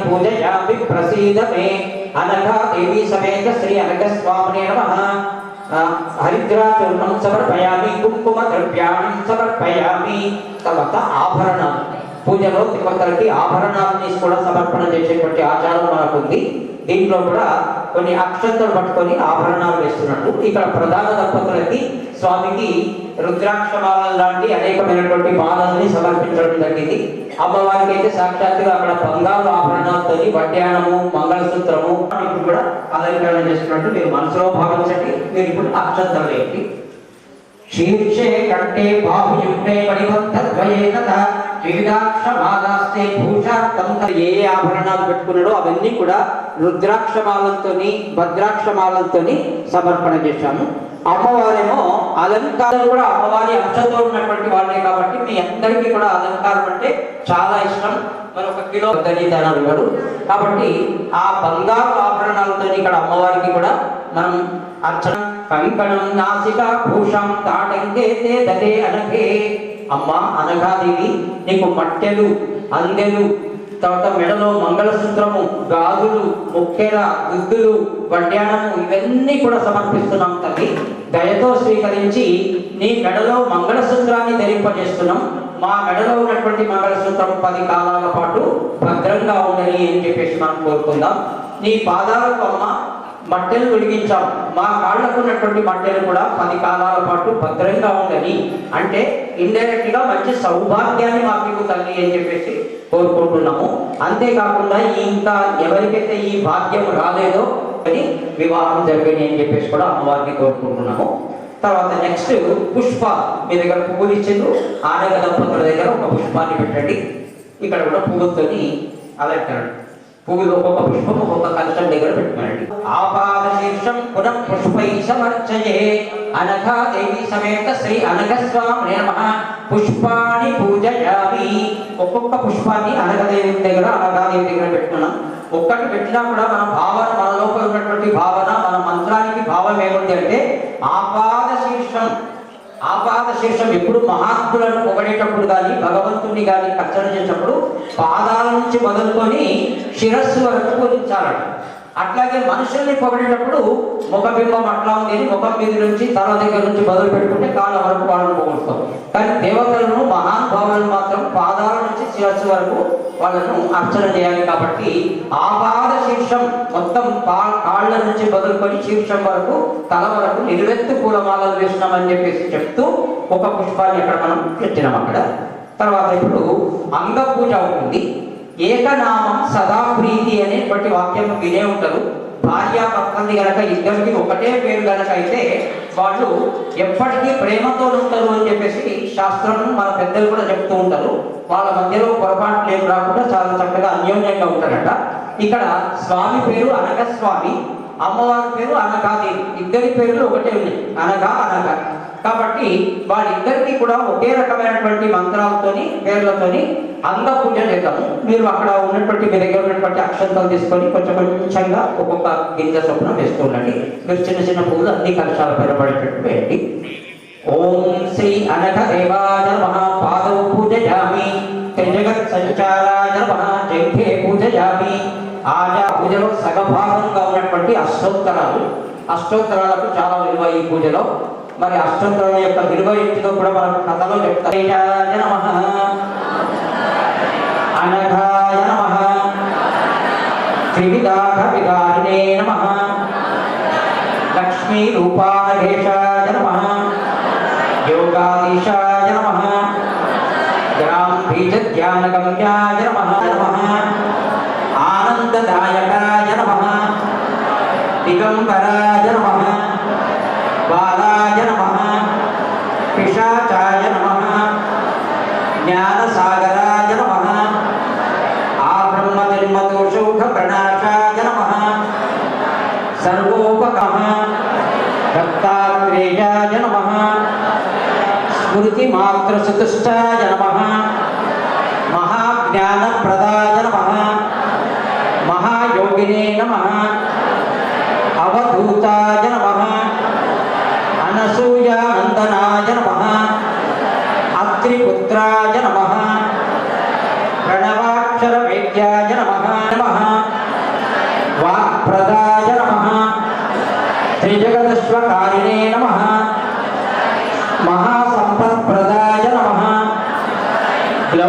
पूजयामि प्रसीद मे अनघा देवी समेत श्री अनघस्वामिने नमः हरिद्राचूर्णं समर्पयामि कुंकुमद्रव्याणि समर्पयामि తర్వాత ఆభరణాలు పూజలో తిరుమలకి ఆభరణాలని కూడా సమర్పణ చేసేటువంటి ఆచారం మనకు ఉంది. దీంట్లో కూడా కొన్ని అక్షంతలు పట్టుకొని ఆభరణాలు వేస్తున్నట్టు ఇక్కడ ప్రధాన దంపతులకి స్వామికి రుద్రాక్షమాల లాంటి అనేకమైనటువంటి మాలల్ని సమర్పించడం జరిగింది. అమ్మవారికి అయితే సాక్షాత్తుగా అక్కడ బంగారు ఆభరణాలతో వడ్డాణము మంగళసూత్రము ఇప్పుడు కూడా అలంకరణ చేస్తున్నట్టు మీరు మనసులో భావించండి. మీరు ఇప్పుడు అక్షంతలు వేయండి. శీర్షే కంటే బాహుయుగ్నే మణిబంధద్వయే తథా వివిధాక్షమాలాస్తే భూషార్థం. ఏ ఆభరణాలు పెట్టుకున్నాడో అవన్నీ కూడా రుద్రాక్షమాలంతోని భద్రాక్షమాలంతోని సమర్పణ చేశాము. అమ్మవారేమో అలంకారం కూడా అమ్మవారి అంశతో ఉన్నటువంటి వాళ్ళే కాబట్టి మీ అందరికీ కూడా అలంకారం అంటే చాలా ఇష్టం. మరి 1 కిలో ధనిధానాలు ఇవ్వడు కాబట్టి ఆ బంగారు ఆభరణాలతో ఇక్కడ అమ్మవారికి కూడా మనం అర్చన. కంకణం నాసిక భూషం తాటంకే దదే అనఘే. అమ్మ అనఘాదేవి నీకు మట్టెలు అందెలు తర్వాత మెడలో మంగళసూత్రము గాజులు ముక్కెర దుద్దులు వడ్డాణము ఇవన్నీ కూడా సమర్పిస్తున్నాం తల్లి. దయతో స్వీకరించి నీ మెడలో మంగళసూత్రాన్ని ధరింపజేస్తున్నాం. మా మెడలో ఉన్నటువంటి మంగళసూత్రం 10 కాలాల పాటు భద్రంగా ఉండని అని చెప్పేసి మనం కోరుకుందాం. నీ పాదాలకు అమ్మ మట్టెలు వెలిగించాం. మా కాళ్లకు ఉన్నటువంటి మట్టెలు కూడా 10 కాలాల పాటు భద్రంగా ఉండని అంటే ఇండైరెక్ట్ గా మంచి సౌభాగ్యాన్ని మాకు తల్లి అని చెప్పేసి కోరుకుంటున్నాము. అంతేకాకుండా ఇంకా ఎవరికైతే ఈ భాగ్యం రాలేదో అని వివాహం జరిగింది అని చెప్పేసి కూడా అమ్మవారిని కోరుకుంటున్నాము. తర్వాత నెక్స్ట్ పుష్ప. మీ దగ్గర పువ్వులు ఇచ్చిండ్రు. ఆనగ దంపతుల దగ్గర ఒక పుష్పాన్ని పెట్టండి. ఇక్కడ కూడా పువ్వులతోని అలంకరణ. పువ్వులు ఒక్కొక్క పుష్పం ఒక్కొక్క కలశం దగ్గర పెట్టుకోండి. ఆపాద శీర్షం పునః పుష్పై సమర్చయే అనఘా దేవి సమేత శ్రీ అనఘస్వామినే నమః పుష్పాన్ని పూజయామి. ఒక్కొక్క పుష్పాన్ని అనఘదేవి దగ్గర అనఘాదేవి దగ్గర పెట్టుకున్నాం. ఒక్కటి పెట్టినా కూడా మన భావన, మన లోపల ఉన్నటువంటి భావన, మన మంత్రానికి భావం ఏముంది అంటే ఆపాద శీర్షం. ఆపాద శీర్షం ఎప్పుడు మహాత్ములను పొగడేటప్పుడు కానీ భగవంతుని కానీ అర్చన చేసేటప్పుడు పాదాల నుంచి మొదలుకొని శిరస్సు వరకు పూజించాలట. అట్లాగే మనుషుల్ని పొగిడేటప్పుడు ముఖబింబం అట్లా ఉంది, ముఖం మీద నుంచి తల దగ్గర నుంచి మొదలు పెట్టుకుంటే కాళ్ళ వరకు వాళ్ళని పొగుడుతాం. కానీ దేవతలను మహానుభావులను మాత్రం పాదాల నుంచి శిరస్సు వరకు వాళ్ళను అర్చన చేయాలి. కాబట్టి ఆపాద శీర్షం మొత్తం కాళ్ళ నుంచి మొదలుకొని శీర్షం వరకు తల వరకు నిలువెత్తు పూలమాలలు వేసినామని చెప్పేసి చెప్తూ ఒక పుష్పాన్ని అక్కడ మనం పెట్టినాం అక్కడ. తర్వాత ఇప్పుడు అంగ పూజ అవుతుంది. ఏకనామం సదా ప్రీతి అనేటువంటి వాక్యం వినే ఉంటారు. భార్యాభర్తల్ని గనక ఇద్దరికి ఒకటే పేరు గనక అయితే వాళ్ళు ఎప్పటికీ ప్రేమతో ఉంటారు అని చెప్పేసి శాస్త్రం మన పెద్దలు కూడా చెప్తూ ఉంటారు. వాళ్ళ మధ్యలో పొరపాట్లు ఏం రాకుండా చాలా చక్కగా అన్యోన్యంగా ఉంటారట. ఇక్కడ స్వామి పేరు అనఘస్వామి, అమ్మవారి పేరు అనఘాదేవి. ఇద్దరి పేర్లు ఒకటే ఉన్నాయి, అనఘ అనఘ. కాబట్టి వాళ్ళిద్దరికీ కూడా ఒకే రకమైనటువంటి మంత్రాలతోని పేర్లతోని అంగ పూజ చేద్దాము. మీరు అక్కడ ఉన్నటువంటి మీ దగ్గర ఉన్నటువంటి అక్షంతలు తీసుకొని కొంచెం కొంచెంగా ఒక్కొక్క గింజ చొప్పున వేస్తూ ఉండండి. మీరు చిన్న చిన్న పువ్వులు అన్ని కలశాల పైన పడేటట్టు వేయండి. ఓం శ్రీ అనఘ దేవాయ నమః పాదౌ పూజయామి త్రిజగత్ సంచారాయ నమః జంఘే పూజయామి. ఆయా పూజలో సగభాగంగా ఉన్నటువంటి అష్టోత్తరాలు. అష్టోత్తరాలకు చాలా విలువ ఈ పూజలో. మరి అష్టోత్తరాల యొక్క విలువ ఏంటిదో కూడా మనం కథలో చెప్తారు. నమః అనఘాయ నమః త్రివిధాఘ విధారిణే నమః లక్ష్మీ రూపాధేశాయ నమః యోగాధీశాయ నమః గ్రామ్ బీజ ధ్యానగమ్యాయ నమః ఆనందదాయకాయ నమః దిగంబరాయ నమః బాలాయ నమః పిశాచాయ నమః జ్ఞానసాగరాయ నమః ఆబ్రహ్మజన్మదోషౌఘ ప్రణాశాయ నమః సర్వోపకః దత్తాత్రేయాయ నమః స్మృతిమాత్రసుతుష్టాయ నమః మహాజ్ఞానప్రదాయ నమః మహాయోగినే నమః అవధూతాయ నమః అనసూయానందనాయ నమః అత్రిపుత్రాయ నమః ప్రణవాక్షర వేద్యాయ నమః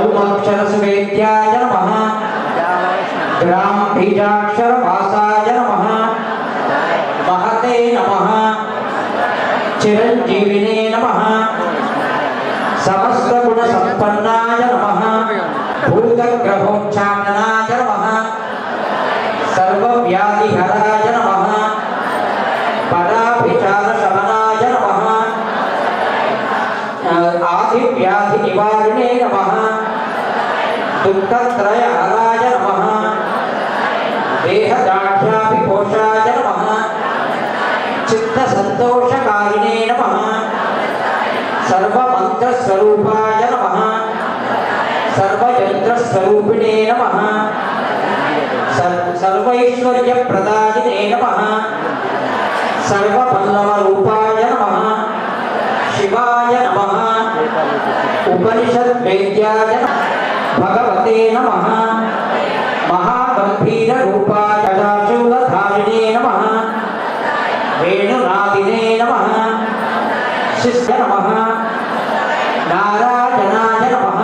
ग्रौमक्षरसुवेद्याय नमः ग्राम बीजाक्षरवासाय नमः महते नमः चिरंजीविने नमः समस्त गुण संपन्नाय नमः भूतग्रहोच्चाटनाय नमः सर्वव्याधिहराय नमः पराभिचार शमनाय नमः आदिव्याधि निवारिणे नमः दुःखत्रयहराय नमः देहदाढ्याभिपोषाय नमः चित्तसन्तोषकारिणे नमः सर्वमन्त्रस्वरूपाय नमः सर्वयन्त्रस्वरूपिणे नमः सर्वैश्वर्यप्रदायिने नमः सर्वपल्लवरूपाय नमः शिवाय नमः उपनिषद्वेद्याय भगवते नमः महागंभीररूपाय शूलधारिणे नमः वेणुनादिने नमः शिष्य नमः नारायणाय नमः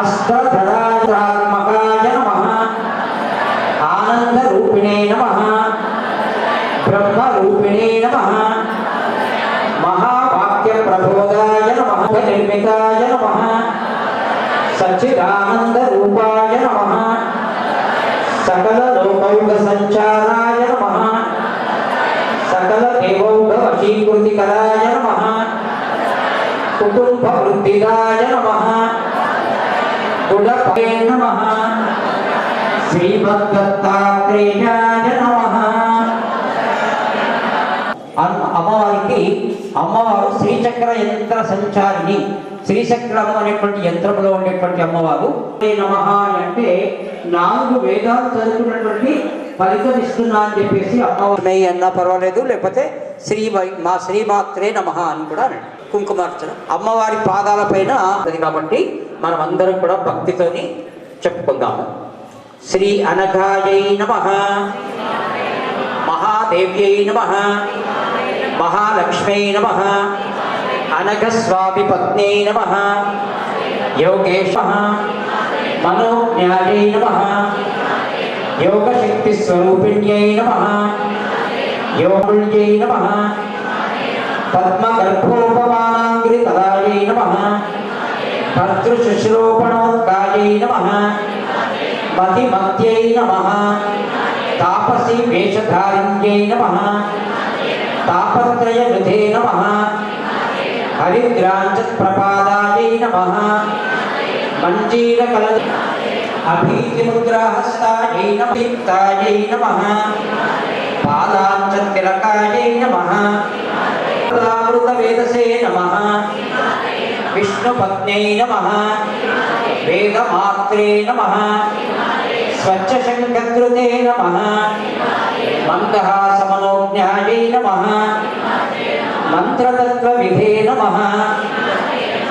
अस्त्रधरात्मकाय नमः आनंदरूपिणे नमः ब्रह्मरूपिणे नमः महावाक्यप्रबोधाय नमः निर्मिताय नमः सच्चिदानन्दरूपाय नमः सकललोकौघसञ्चाराय नमः सकलदेवौघवशीकृतिकराय नमः कुटुम्बवृद्धिदाय नमः गुणपते नमः श्रीमद्दत्तात्रेयाय नमः। అమ్మవారికి అమ్మవారు శ్రీచక్ర యంత్ర సంచారిణి, శ్రీచక్రం అనేటువంటి యంత్రంలో ఉండేటువంటి అమ్మవారు. నమః అంటే 4 వేదాలు చదువుకున్నటువంటి ఫలితం ఇస్తున్నా అని చెప్పేసి అమ్మవారు అన్నా పర్వాలేదు, లేకపోతే మా శ్రీమాత్రే నమః అని కూడా అనండి. కుంకుమార్చన అమ్మవారి పాదాల పైన అది కాబట్టి మనం అందరం కూడా భక్తితోని చెప్పుకుందాము. శ్రీ అనఘాయై నమః, మహాదేవ్యై నమః, महालक्ष्मी नमः, अनघस्वामी पत्नी नमः, योगेशः मनोज्ञायै नमः, योगशक्तिस्वरूपिण्यै नमः, योगुल्यै नमः, पद्मगर्भोपमानाङ्घ्रितदायै नमः, भर्तृशुश्रूषणोत्कायै नमः, मतिमत्यै नमः, तापसी वेशधारिण्यै नमः, तापत्रय निधे नमः, हरिद्रांचत प्रपादायै नमः, मंजीर कल अभीति मुद्राहस्तायै नमः, दीप्तायै नमः, पादांचत तिलकायै नमः, अमृत वेदसे नमः, विष्णुपत्न्यै नमः, वेदमात्रे नमः, स्वच्छशङ्खकृते नमः, मंदहासमनोज्ञायै नमः, मंत्रतत्त्वविधे नमः,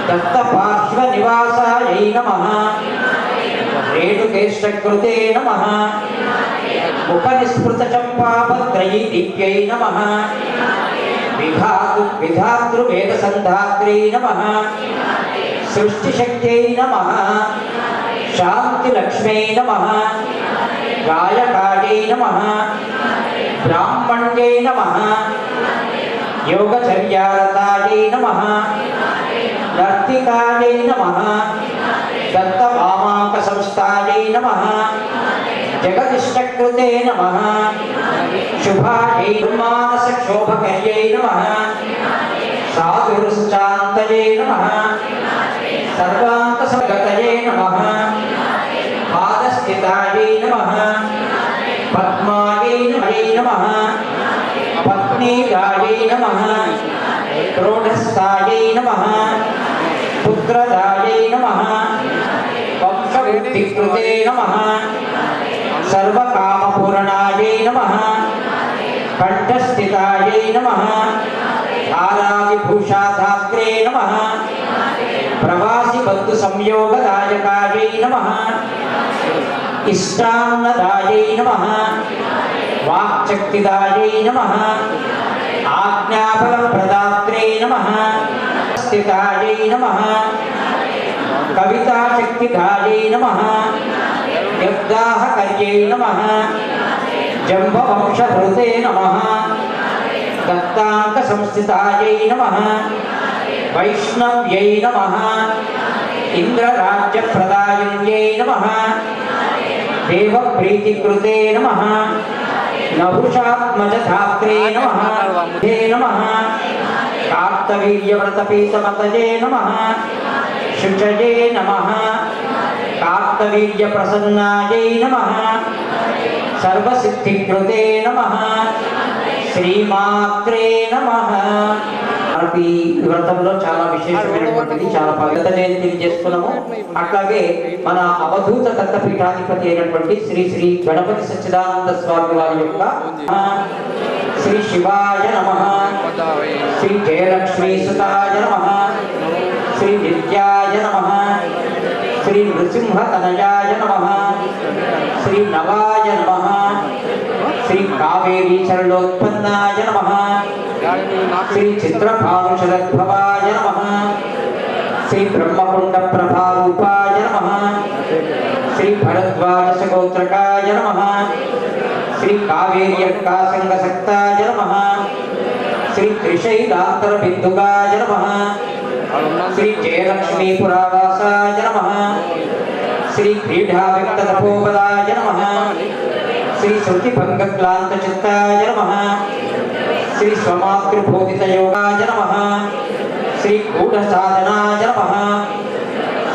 दत्तपार्श्वनिवासायै नमः, रेणुकेशकृते नमः, उपनिस्फुटचम्पापत्रयी दिव्यै नमः, विधातृवेदसन्धात्रे नमः, सृष्टिशक्त्यै नमः, शान्तिलक्ष्म्यै नमः, गायकायै नमः, ब्राह्मण्यै नमः, योगचर्यारतायै नमः, नर्तिकायै नमः, दत्तवामाङ्कसंस्थायै नमः, जगदिष्टकृते नमः, शुभायै मानसक्षोभकर्यै नमः, साधुरुश्चान्तये नमः, सर्वान्तसंगतये नमः, पादस्थितायै नमः, पद्मायै नमः, पत्नीदायै नमः, क्रोधस्थायै नमः, पुत्रदायै नमः, वंशवृद्धिकृते नमः, सर्वकामपूरणायै नमः, कंठस्थितायै नमः, आरादिभूषाधात्रे नमः, प्रवासी बंधु संयोगदायकायै नमः, इष्टान्नदायै नमः, वाक्शक्तिदायै नमः, आज्ञाफलप्रदात्रे नमः, स्थितायै नमः, कविताशक्तिधायै नमः यज्ञाहकर्यै नमः जम्बवंशहृते नमः दत्ताङ्कसंस्थितायै नमः वैष्णव्यै नमः इन्द्रराज्यप्रदायिन्यै नमः देवप्रीतिकृते नमः नहुषात्मजधात्रे नमः हे नमः कार्तवीर्यव्रतपीतमतये नमः शुचये नमः कार्तवीर्यप्रसन्नायै नमः सर्वसिद्धिकृते नमः శ్రీమాత్రే నమః. మనకి ఈ వ్రతంలో చాలా విశేషమైనటువంటిది, చాలా పవిత్ర జయంతి చేసుకున్నాము. అట్లాగే మన అవధూత దత్తపీఠాధిపతి అయినటువంటి శ్రీ శ్రీ గణపతి సచ్చిదానంద స్వామి వారి యొక్క శ్రీ శివాయ నమః, శ్రీ జయలక్ష్మీ సుతాయ నమః, శ్రీ నిత్యాయ నమః, శ్రీ నృసింహ తనయాయ నమః, శ్రీ నవాయ నమః, శ్రీ కావేరీ చరణోత్పన్నాయ నమః, శ్రీ చిత్రభానుషద్భవాయ నమః, శ్రీ బ్రహ్మకుండ ప్రభారూపాయ నమః, శ్రీ భరద్వాజ గోత్రకాయ నమః, శ్రీ కావేరీ అక్కాసంగసక్తాయ నమః, శ్రీ త్రిశైలాంతర బిందుగాయ నమః, శ్రీ జయలక్ష్మీ పురావాసాయ నమః, శ్రీ క్రీడావిక్త తపోబలాయ నమః, శ్రీ శృతి భంగక్లాంత చిత్తాయ నమః, శ్రీ స్వమాతృబోధిత యోగాయ నమః, శ్రీ గూఢ సాధనాయ నమః,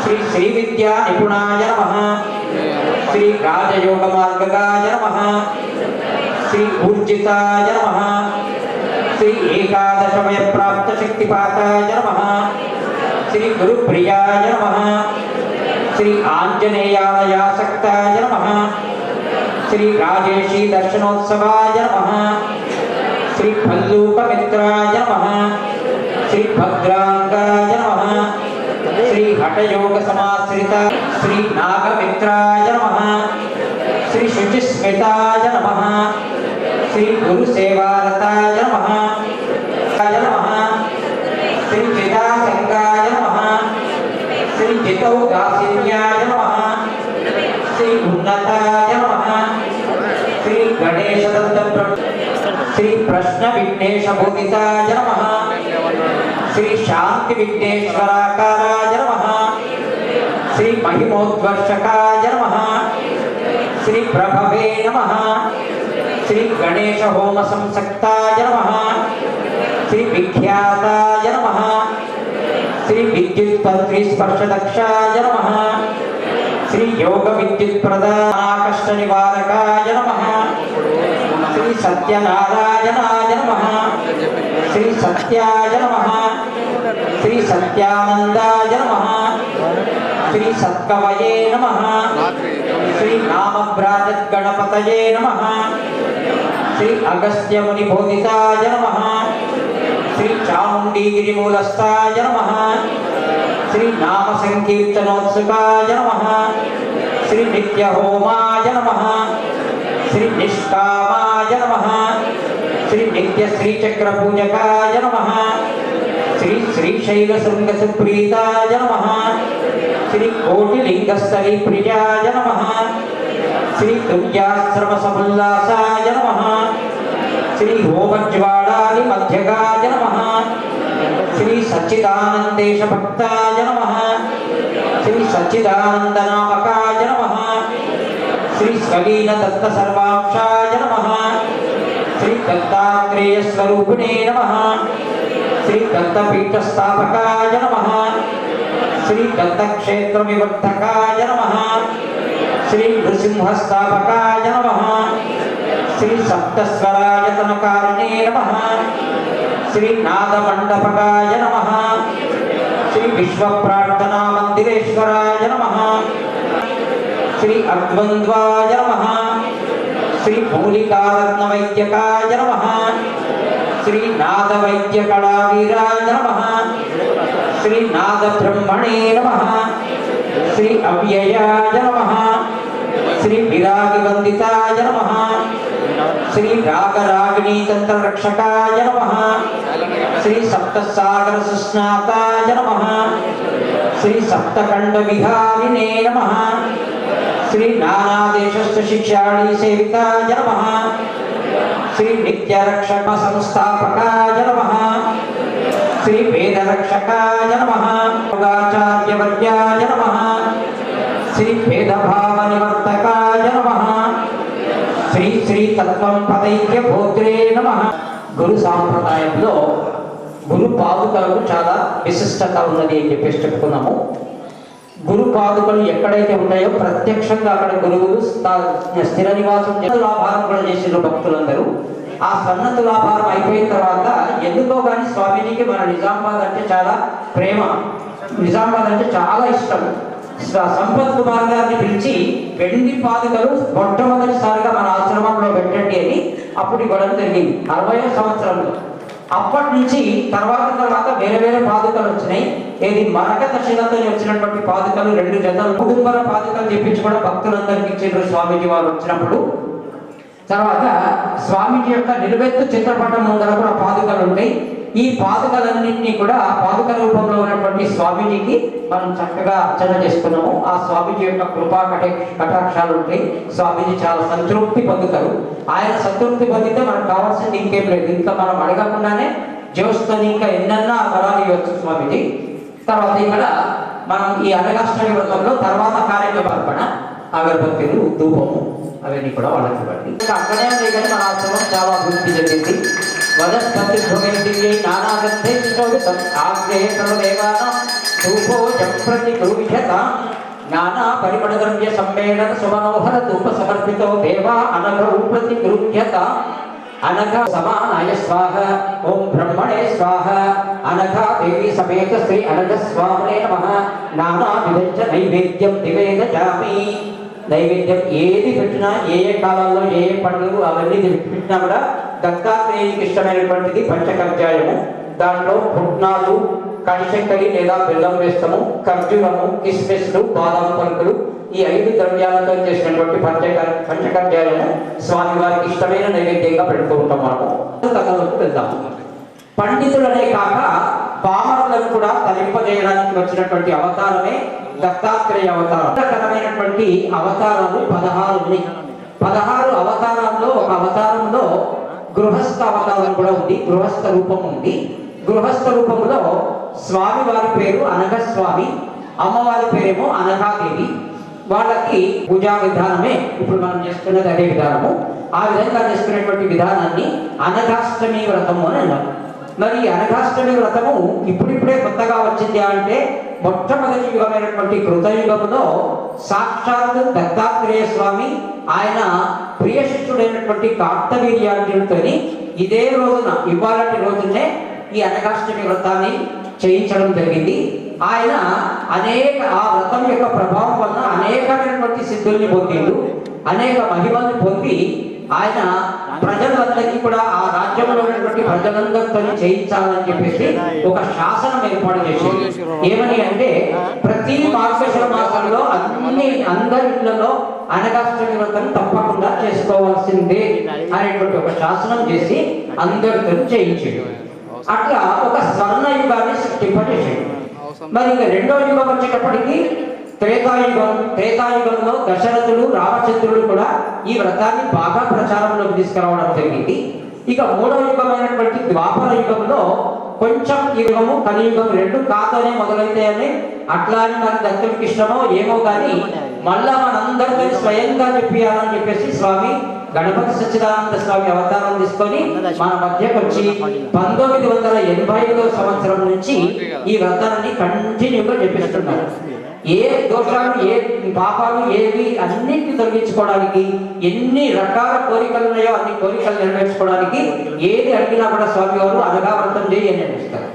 శ్రీ శ్రీ విద్యా నిపుణాయ నమః, శ్రీ రాజయోగ మార్గగాయ నమః, శ్రీ ఊర్జితాయ నమః, శ్రీ ఏకాదశమయ ప్రాప్త శక్తిపాతాయ నమః, శ్రీ గురుప్రియాయ నమః, శ్రీ ఆంజనేయాలయాసక్తాయ నమః, శ్రీ రాజేశీ దర్శనోత్సవాయ నమః, శ్రీ భల్లూకమిత్రాయ నమః, శ్రీ భద్రాంగాయ నమః, శ్రీ హఠయోగ సమాశ్రిత శ్రీ నాగమిత్రాయ నమః, శ్రీ శుచిస్మితాయ నమః, శ్రీ గురుసేవారతాయ నమః, శ్రీ చిదాసంగాయ నమః, శ్రీ జితౌదాసిన్యాయ నమః, శ్రీ ఉన్నతాయ నమః, శ్రీ గణేశదత్త శ్రీ ప్రశ్న విఘ్నేశ బోధితాయ నమః, శ్రీ శాంతి విఘ్నేశ్వరాకారాయ నమః, శ్రీ మహిమోద్వర్షకాయ నమః, శ్రీ ప్రభవే నమః, శ్రీ గణేశ హోమ సంసక్తాయ నమః, శ్రీ విఖ్యాతాయ నమః, శ్రీ విద్యుత్పత్రి స్పర్శదక్షాయ నమః, శ్రీ యోగ విద్యుత్ ప్రదాకష్ట నివారకాయ నమః, శ్రీ సత్యనారాయణాయ నమః, శ్రీ సత్యాయ నమః, శ్రీ సత్యానందాయ నమః, శ్రీ సత్కవయే నమః, శ్రీ నామభ్రాజద్గణపతయే నమః, శ్రీ అగస్త్య ముని బోధితాయ నమః, శ్రీ చాముండీగిరిమూలస్థాయ నమః, శ్రీ నామ సంకీర్తనోత్సుకాయ నమః, శ్రీ నిత్యహోమాయ నమః, శ్రీ నిష్కామాయ నమః, శ్రీ నిత్య శ్రీచక్ర పూజకాయ నమః, శ్రీ శ్రీశైల శృంగ సుప్రీతాయ నమః, శ్రీ కోటిలింగస్థలి ప్రియాయ నమః, శ్రీ దుర్యాశ్రమ సముల్లాసాయ నమః, శ్రీ హోమజ్వాలాది మధ్యగాయ నమః, శ్రీ సచ్చిదానందేశ భక్తాయ నమః, శ్రీ సచ్చిదానందనామకాయ నమః, శ్రీ స్వలీన దత్త సర్వాంశాయ నమః, శ్రీ దత్తాత్రేయ స్వరూపిణే నమః, శ్రీ దత్తపీఠ స్థాపకాయ నమః, శ్రీ దత్తక్షేత్ర వివర్ధకాయ నమః, శ్రీ నృసింహ స్థాపకాయ నమః, శ్రీ సప్తస్వరాయతనకారిణే నమః, శ్రీ నాదమండపకాయ నమః, శ్రీ విశ్వప్రార్థనా మందిరేశ్వరాయ నమః, శ్రీ అద్వంద్వాయ నమః, శ్రీ మూలికారత్నవైద్యకాయ నమః, శ్రీ నాదవైద్యకళావీరాయ నమః, శ్రీ నాదబ్రహ్మణే నమః, శ్రీ అవ్యయాయ నమః, శ్రీ విరాగివందితాయ నమః, శ్రీ రాగరాగిణీ తంత్రరక్షకాయ నమః, శ్రీ సప్తసాగర సుస్నాతాయ నమః, శ్రీ సప్తఖండ విహారిణే నమః. శ్రీ నానాదేశస్థ శిక్షాళీ సేవితాయ నమః. శ్రీ నిత్యరక్షక సంస్థాపకాయ నమః. శ్రీ వేదరక్షకాయ నమః. యోగాచార్యవర్యాయ నమః. శ్రీ వేదభావ నివర్తకాయ నమః. శ్రీ శ్రీ తత్వం పదైక్య భోత్రే నమః. గురు సాంప్రదాయంలో గురు పాదుకలకు చాలా విశిష్టత ఉన్నది అని చెప్పేసి చెప్పుకున్నాము. గురు పాదుకలు ఎక్కడైతే ఉన్నాయో ప్రత్యక్షంగా అక్కడ గురువులు స్థిర నివాసం తులాభారం కూడా చేసిన భక్తులందరూ. ఆ సన్న తులాభారం అయిపోయిన తర్వాత ఎందుకో కానీ స్వామీజీకి మన నిజామాబాద్ అంటే చాలా ప్రేమ, నిజామాబాద్ అంటే చాలా ఇష్టం. సంపత్ కుమార్ గారిని పిలిచి వెండి పాదుకలు మొట్టమొదటిసారిగా మన ఆశ్రమంలో పెట్టండి అని అప్పుడు ఇవ్వడం జరిగింది 60వ సంవత్సరంలో. అప్పటి నుంచి తర్వాత వేరే వేరే పాదుకలు వచ్చినాయి. ఏది మరకత శిలతో వచ్చినటువంటి పాదుకలు 2 జతలు కుటుంబర పాదుకలు చెప్పించి కూడా భక్తులందరికీ ఇచ్చారు స్వామీజీ వారు వచ్చినప్పుడు. తర్వాత స్వామీజీ యొక్క నిలువెత్తు చిత్రపటం ముందర కూడా పాదుకలు ఉంటాయి. ఈ పాదుకలన్నింటినీ కూడా పాదుక రూపంలో ఉన్నటువంటి స్వామీజీకి మనం చక్కగా అర్చన చేసుకున్నాము. ఆ స్వామీజీ యొక్క కృపా కటాక్షాలు ఉంటాయి. స్వామీజీ చాలా సంతృప్తి పొందుతారు. ఆయన సంతృప్తి పొందితే మనకు కావాల్సింది ఇంకేం లేదు. ఇంకా మనం అడగకుండానే జ్యోతితో ఇంకా ఎన్నన్నా వరాలు ఇవ్వచ్చు స్వామీజీ. తర్వాత ఇక్కడ మనం ఈ అనగాష్టమి వ్రతంలో తర్వాత కార్యక్రమర్పణ అగరబత్తీలు ధూపము అవన్నీ కూడా వాళ్ళకి ఇవ్వండి. అక్కడే ఉంది కానీ మన ఆశ్రమం చాలా అభివృద్ధి జరిగింది. వనస్పతి భువైదివ్యై నానాగంధే శోభితం ఆగ్రే సర్వదేవానాం ధూపోజం ప్రతిగృహ్యతాం నానా పరిమళ ద్రవ్య సమ్మేళన సుమనోహర ధూప సమర్పితో దేవా అనఘౌ ప్రతిగృహ్యతాం. అనఘ సమానాయ స్వాహ ఓం బ్రహ్మణే స్వాహ. అనఘ దేవి సమేత శ్రీ అనఘ స్వామినే నమః. నానా విధంచ నైవేద్యం నివేదయామి. నైవేద్యం ఏది పెట్టినా ఏ కాలంలో ఏ పండుగలు అవన్నీ పెట్టినా కూడా దత్తాత్రేయునికి ఇష్టమైనటువంటిది పంచకర్జాయము. దాంట్లో పుట్నాలు, కడిశక్కరి లేదా బెల్లం వేస్తాము, ఖర్జూరము, కిస్మిస్లు, బాదం పలుకులు ఈ 5 ద్రవ్యాలతో చేసినటువంటి పంచకర్జాయము స్వామివారికి ఇష్టమైన నైవేద్యంగా పెడుతూ ఉంటాం. మనము కథలోకి వెళ్దాము. పండితులనే కాక పామరులను కూడా తరింపజేయడానికి వచ్చినటువంటి అవతారమే దత్తాత్రేయ అవతారం. రకమైనటువంటి అవతారాలు 16 ఉన్నాయి. 16 అవతారాల్లో ఒక అవతారంలో గృహస్థ అవతారం కూడా ఉంది, గృహస్థ రూపం ఉంది. గృహస్థ రూపంలో స్వామి వారి పేరు అనఘస్వామి, అమ్మవారి పేరేమో అనఘాదేవి. వాళ్ళకి పూజా విధానమే ఇప్పుడు మనం చేసుకున్నది అదే విధానము. ఆ విధంగా చేసుకునేటువంటి విధానాన్ని అనఘాష్టమి వ్రతము అని అన్నారు. మరి అనఘాష్టమి వ్రతము ఇప్పుడిప్పుడే కొత్తగా వచ్చింది అంటే మొట్టమొదటి యుగమైనటువంటి కృతయుగములో సాక్షాత్ దత్తాత్రేయ స్వామి ఆయన ప్రియ శిష్యుడైనటువంటి కార్తవీర్యార్జునుడితో ఇదే రోజున ఇవాళటి రోజునే ఈ అనఘాష్టమి వ్రతాన్ని చేయించడం జరిగింది. ఆయన ఆ వ్రతం యొక్క ప్రభావం వలన అనేకమైనటువంటి సిద్ధుల్ని పొందిండు, అనేక మహిమల్ని పొంది ఆయన ప్రజలందరికీ కూడా ఆ రాజ్యంలో ఉన్నటువంటి ప్రజలందరితో చేయించాలని చెప్పేసి ఒక శాసనం ఏర్పాటు చేసింది. ఏమని అంటే ప్రతి మార్గశిర మాసంలో అందరి ఇళ్లలో అనగాష్టమి వ్రతం తప్పకుండా చేసుకోవాల్సిందే అనేటువంటి ఒక శాసనం చేసి అందరితో చేయించాడు. అట్లా ఒక స్వర్ణ యుగాన్ని సృష్టింపజేసాడు. మరి ఇక 2వ యుగం వచ్చేటప్పటికి త్రేతాయుగంలో దశరథుడు, రామచంద్రుడు కూడా ఈ వ్రతాన్ని బాగా ప్రచారంలోకి తీసుకురావడం జరిగింది. ఇక 3వ యుగమైనటువంటి ద్వాపర యుగంలో కొంచెం యుగము కలియుగం 2 కాతోనే మొదలైతాయని అట్లా అని మన దత్తుడికి ఇష్టమో ఏమో కానీ మళ్ళా మనందరితో స్వయంగా చెప్పాలని చెప్పేసి స్వామి గణపతి సచ్చిదానంద స్వామి అవతారం తీసుకొని మన మధ్యకు వచ్చి 1985వ సంవత్సరం నుంచి ఈ వ్రతాన్ని కంటిన్యూగా చెప్పిస్తున్నారు. ఏ దోషాలు, ఏ పాపాలు ఏవి అన్నింటినీ తొలగించుకోవడానికి ఎన్ని రకాల కోరికలు ఉన్నాయో అన్ని కోరికలు నెరవేర్చుకోవడానికి ఏది అడిగినా కూడా స్వామి వారు అనగా వ్రతం చేయి అని అనిపిస్తారు.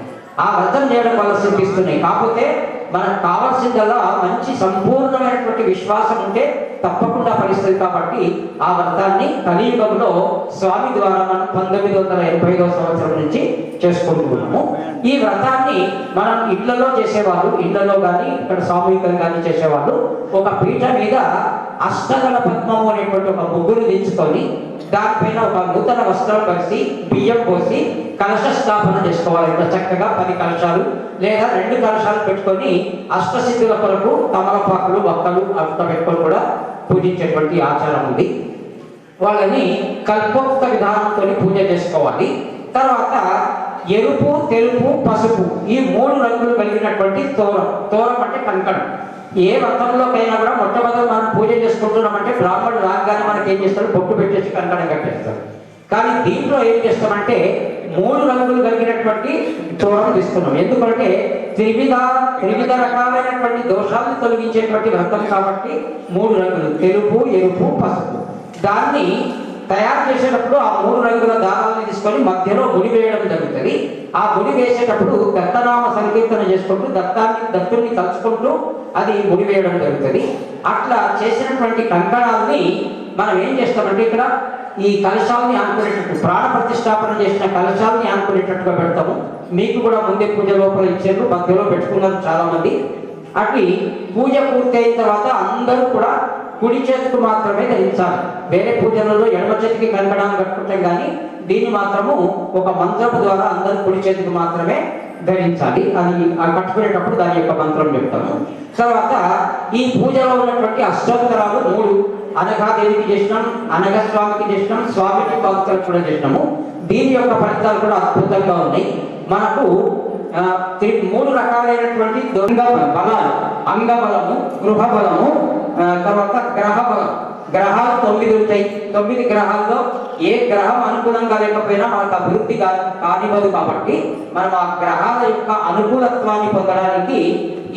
ఆ వ్రతం చేయడం వల్ల సిద్ధిస్తున్నాయి. కాకపోతే మనకు కావాల్సిందల్లా మంచి సంపూర్ణమైనటువంటి విశ్వాసం ఉంటే తప్పకుండా ఫలిస్తుంది. కాబట్టి ఆ వ్రతాన్ని కలియుగంలో స్వామి ద్వారా మనం 1985వ సంవత్సరం నుంచి చేసుకుంటున్నాము. ఈ వ్రతాన్ని మనం ఇళ్లలో చేసేవాళ్ళు, ఇళ్లలో కానీ ఇక్కడ సామూహికంగా చేసేవాళ్ళు ఒక పీఠ మీద అష్టదళ పద్మము అనేటువంటి ఒక ముగ్గురు దించుకొని దానిపైన ఒక నూతన వస్త్రం పరిచి బియ్యం పోసి కలశ స్థాపన చేసుకోవాలి. ఇంకా చక్కగా 10 కలశాలు లేదా 2 కలశాలు పెట్టుకొని అష్టసిద్ధుల కొరకు తమలపాకులు వక్కలు అట్లా పెట్టుకొని కూడా పూజించేటువంటి ఆచారం ఉంది. వాళ్ళని కల్పోక్త విధానంతో పూజ చేసుకోవాలి. తర్వాత ఎరుపు, తెలుపు, పసుపు ఈ 3 రంగులు కలిగినటువంటి తోరం అంటే కంకణం. ఏ వ్రతంలోకైనా కూడా మొట్టమొదటి మనం పూజ చేసుకుంటున్నామంటే బ్రాహ్మణుడు రాగానే మనకి ఏం చేస్తాడు, బొట్టు పెట్టేసి కంకణం కట్టేస్తాడు. కానీ దీంట్లో ఏం చేస్తామంటే 3 రంగులు కలిగినటువంటి తోరం తీసుకున్నాం. ఎందుకంటే త్రివిధ రకాలైనటువంటి దోషాలను తొలగించేటువంటి వ్రతం కాబట్టి 3 రంగులు తెలుపు, ఎరుపు, పసుపు. దాన్ని తయారు చేసేటప్పుడు ఆ 3 రంగుల దారాలను తీసుకొని మధ్యలో గుడి వేయడం జరుగుతుంది. ఆ గుడి వేసేటప్పుడు దత్తనామ సంకీర్తన చేసుకుంటూ దత్తుని తలుచుకుంటూ అది గుడి వేయడం జరుగుతుంది. అట్లా చేసినటువంటి కంకణాలని మనం ఏం చేస్తామంటే ఇక్కడ ఈ కలశాలని ఆనుకునేటట్టు ప్రాణ ప్రతిష్టాపన చేసిన కలశాలని ఆనుకునేటట్టుగా పెడతాము. మీకు కూడా ముందే పూజ లోపల ఇచ్చారు, మధ్యలో పెట్టుకున్నారు చాలా మంది. అట్లా పూజ పూర్తి అయిన తర్వాత అందరూ కూడా కుడి చేతికి మాత్రమే ధరించాలి. వేరే పూజలలో ఎడమ చేతికి కంకణాలు కట్టుకుంటాం, కానీ దీన్ని మాత్రము ఒక మంత్రము ద్వారా అందరూ కుడి చేతికి మాత్రమే ధరించాలి. అది కట్టుకునేటప్పుడు దాని యొక్క మంత్రం చెప్తాము. తర్వాత ఈ పూజలో ఉన్నటువంటి అష్టోత్తరాలు 3 అనఘాదేవికి చేసినాం, అనఘస్వామికి చేసినాం, స్వామికి భక్తులకు కూడా చేసినాము. దీని యొక్క ఫలితాలు కూడా అద్భుతంగా ఉన్నాయి. మనకు 3 రకాలైనటువంటి దొంగ బలాలు, అంగబలము, గృహ బలము, తర్వాత గ్రహ బలం. గ్రహాలు 9 ఉంటాయి. 9 గ్రహాల్లో ఏ గ్రహం అనుకూలంగా లేకపోయినా మనకు అభివృద్ధి కానివ్వదు. కాబట్టి మనం ఆ గ్రహాల యొక్క అనుకూలత్వాన్ని పొందడానికి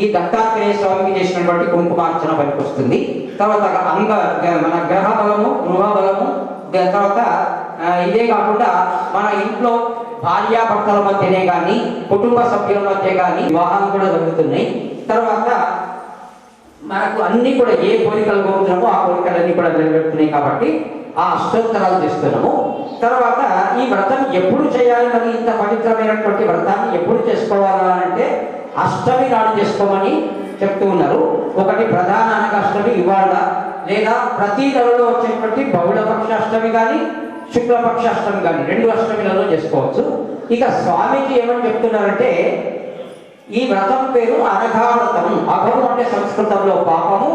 ఈ దత్తాత్రేయ స్వామికి చేసినటువంటి కుంకుమార్చన పనికొస్తుంది. తర్వాత మన గ్రహ బలము, గృహ బలము, తర్వాత ఇదే కాకుండా మన ఇంట్లో భార్యాభర్తల మధ్యనే కానీ కుటుంబ సభ్యుల మధ్య కానీ వివాహాలు కూడా జరుగుతున్నాయి. తర్వాత మనకు అన్ని కూడా ఏ కోరికలు కోరుతున్నామో ఆ కోరికలన్నీ కూడా నెరవేరుతున్నాయి. కాబట్టి ఆ అష్టోత్తరాలు చేస్తున్నాము. తర్వాత ఈ వ్రతం ఎప్పుడు చేయాలి, మరి ఇంత పవిత్రమైనటువంటి వ్రతాన్ని ఎప్పుడు చేసుకోవాలంటే అష్టమి నాడు చేసుకోమని చెప్తూ ఉన్నారు. ఒకటి ప్రధాన అనగాష్టమి ఇవాళ, లేదా ప్రతి నెలలో వచ్చేటువంటి బహుళపక్ష అష్టమి కానీ శుక్లపక్ష అష్టమి కానీ 2 అష్టమిలలో చేసుకోవచ్చు. ఇక స్వామికి ఏమని చెప్తున్నారంటే ఈ వ్రతం పేరు అనఘా వ్రతం. అఘము అంటే సంస్కృతంలో పాపము.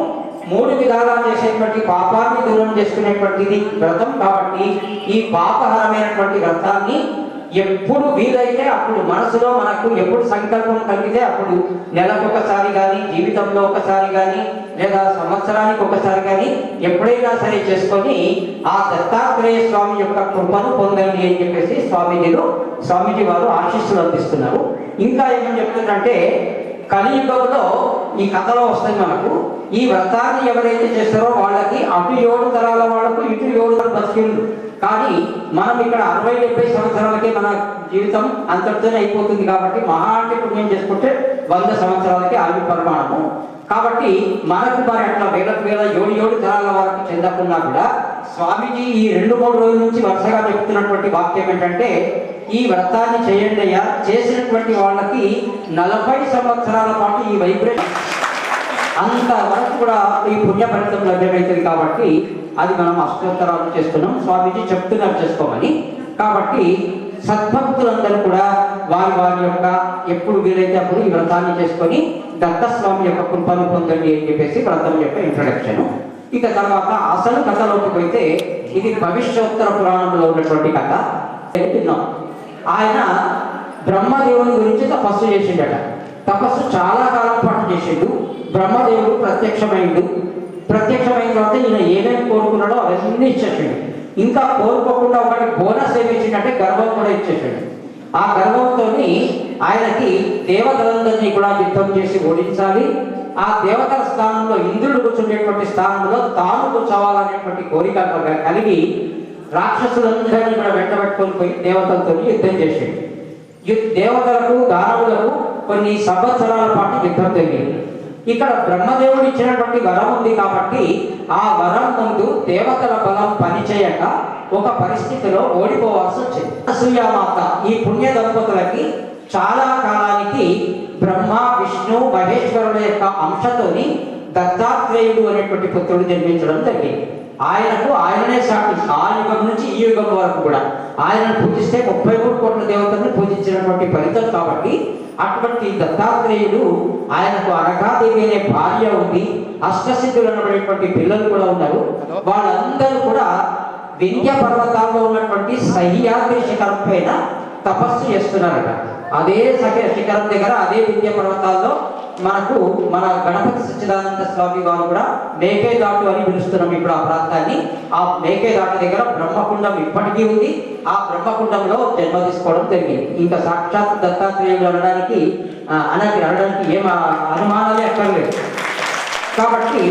3 విధాలా చేసేటువంటి పాపాన్ని దూరం చేసుకునేటువంటిది వ్రతం. కాబట్టి ఈ పాపహరమైనటువంటి వ్రతాన్ని ఎప్పుడు వీలైతే అప్పుడు మనసులో మనకు ఎప్పుడు సంకల్పం కలిగితే అప్పుడు నెలకొకసారి కానీ, జీవితంలో ఒకసారి కానీ, లేదా సంవత్సరానికి ఒకసారి కానీ ఎప్పుడైనా సరే చేసుకొని ఆ దత్తాత్రేయ స్వామి యొక్క కృపను పొందండి అని చెప్పేసి స్వామీజీ వారు ఆశీస్సులు అందిస్తున్నారు. ఇంకా ఏమని చెప్తుందంటే కలియుగంలో ఈ కథలో వస్తుంది మనకు, ఈ వ్రతాన్ని ఎవరైతే చేస్తారో వాళ్ళకి అటు 7 తరాల వాళ్ళకు ఇటు 7 తరాలు బతికిండు. కానీ మనం ఇక్కడ 60-70 సంవత్సరాలకే మన జీవితం అంతటితోనే అయిపోతుంది. కాబట్టి మహా అంటే పుణ్యం చేసుకుంటే 100 సంవత్సరాలకే ఆయువు పరిమాణము. కాబట్టి మనకు మరి అట్లా వేల 7 తరాల వారికి చెందకుండా కూడా స్వామీజీ ఈ 2-3 రోజుల నుంచి వరుసగా చెప్తున్నటువంటి వాక్యం ఏంటంటే ఈ వ్రతాన్ని చేయండి అయ్యా, చేసినటువంటి వాళ్ళకి 40 సంవత్సరాల పాటు ఈ వైబ్రేషన్ అంత వరకు కూడా ఈ పుణ్య ఫలితం లభ్యమవుతుంది. కాబట్టి అది మనం అష్టోత్తరాలు చేస్తున్నాం. స్వామీజీ చెప్తున్నారు చేసుకోమని. కాబట్టి సద్భక్తులందరూ కూడా వారి యొక్క ఎప్పుడు వీలైతే అప్పుడు ఈ వ్రతాన్ని చేసుకొని దత్తస్వామి యొక్క కృపను పొందండి అని చెప్పేసి వ్రతం యొక్క ఇంట్రడక్షన్. ఇక తర్వాత అసలు కథలోకి పోతే ఇది భవిష్యోత్తర పురాణంలో ఉన్నటువంటి కథ. విన్నాం, ఆయన బ్రహ్మదేవుని గురించి తపస్సు చేసిండట. తపస్సు చాలా కాలం పాటు చేసిండు. బ్రహ్మదేవుడు ప్రత్యక్షమైండు. ప్రత్యక్షమైన తర్వాత ఈయన ఏమేమి కోరుకున్నాడో అవన్నీ ఇచ్చేసాడు. ఇంకా కోరుకోకుండా ఒకటి బోనస్ ఏమి ఇచ్చిందంటే గర్వం కూడా ఇచ్చేసాడు. ఆ గర్వంతో ఆయనకి దేవతలందరినీ కూడా యుద్ధం చేసి ఓడించాలి. ఆ దేవతల స్థానంలో ఇంద్రుడు కూర్చునేటువంటి స్థానంలో తాను కూర్చోవాలనేటువంటి కోరిక కలిగి రాక్షసులందరినీ కూడా వెంటబెట్టుకొని పోయి దేవతలతో యుద్ధం చేసాడు. దేవతలకు దానవులకు కొన్ని సంవత్సరాల పాటు యుద్ధం జరిగింది. ఇక్కడ బ్రహ్మదేవుడు ఇచ్చినటువంటి వరం ఉంది కాబట్టి ఆ వరం ముందు దేవతల బలం పనిచేయక ఒక పరిస్థితిలో ఓడిపోవాల్సి వచ్చింది. అనసూయామాత ఈ పుణ్య దంపతులకి చాలా కాలానికి బ్రహ్మ, విష్ణు, మహేశ్వరుల యొక్క అంశతోని దత్తాత్రేయుడు అనేటువంటి పుత్రుడు జన్మించడం జరిగింది. ఆయననే సాటి ఆ యుగం నుంచి ఈ యుగం వరకు కూడా ఆయనను పూజిస్తే 33 కోట్ల దేవతలను పూజించినటువంటి ఫలితం. కాబట్టి అటువంటి దత్తాత్రేయుడు ఆయనకు అనఘాదేవి అనే భార్య ఉంది, అష్టసిద్ధులు అనబడేటువంటి పిల్లలు కూడా ఉన్నారు. వాళ్ళందరూ కూడా వింధ్య పర్వతాల్లో ఉన్నటువంటి సహ్యాద్రి శిఖరం పైన తపస్సు చేస్తున్నారట. అదే శిఖరం దగ్గర అదే వింధ్య పర్వతాల్లో మన గణపతి సచ్చిదానంద స్వామి వారు కూడా మేకేదాటు అని పిలుస్తున్నాం ఇప్పుడు ఆ ప్రాంతాన్ని. ఆ మేకేదాటు దగ్గర బ్రహ్మకుండం ఇప్పటికీ ఉంది. ఆ బ్రహ్మకుండంలో జన్మ తీసుకోవడం జరిగింది. ఇంకా సాక్షాత్ దత్తాత్రేయుడు అనడానికి ఏం అనుమానాలే అక్కర్లేదు. కాబట్టి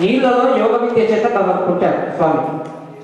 నీళ్లలో యోగ విద్య చేత కలుపుకుంటారు స్వామి.